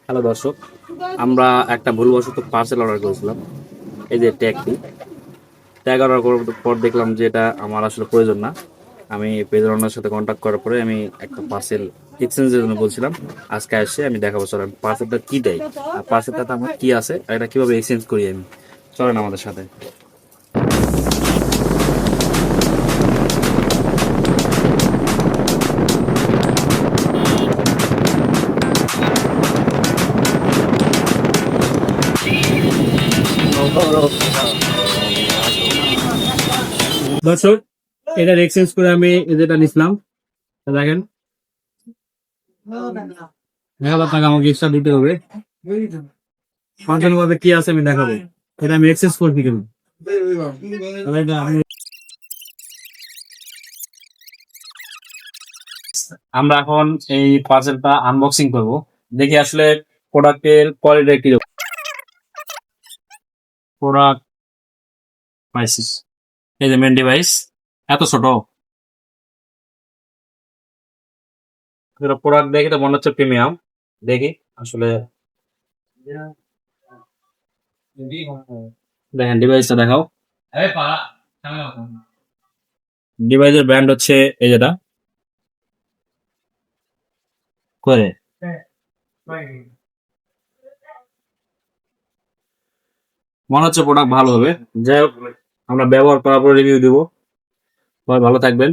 Hello দর্শক, আমরা একটা ভুলবশত পার্সেল অর্ডার করেছিলাম। এই যে ট্যাগ অর্ডার করার পর দেখলাম যে এটা আমার আসলে প্রয়োজন না। আমি পেজের ওনার সাথে কন্ট্যাক্ট করার পরে আমি একটা পার্সেল এক্সচেঞ্জের জন্য বলছিলাম। আজকে আসছে, আমি দেখাবো চলেন পার্সেলটা কি দেয় আর পার্সেলটাতে আমার কি আছে আর এটা কিভাবে এক্সচেঞ্জ করি আমি। চলেন আমাদের সাথে। দর্শক, এটা এক্সচেঞ্জ করে আমি যেটা নিছিলাম দেখেন, 1,000 টাকা আমাকে এক্সট্রা দিতে হবে। ফাংশন ভাবে কি আছে আমি দেখাবো। এটা আমি এক্সচেঞ্জ করছি কেন। আমরা এখন এই পার্সেলটা আনবক্সিং করব, দেখি আসলে প্রোডাক্টের কোয়ালিটি কি রকম। প্রোডাক্ট পাইছিস, এই যে মেন ডিভাইস এত ছোট। প্রোডাক্ট দেখি তো মনে হচ্ছে প্রিমিয়াম। দেখি আসলে, দেখেন ডিভাইসটা দেখাও। ডিভাইসের ব্র্যান্ড হচ্ছে এই যেটা করে, মনে হচ্ছে প্রোডাক্ট ভালো হবে। যাই হোক, আমরা ব্যবহার করার পর রিভিউ দিব। সবাই ভালো থাকবেন।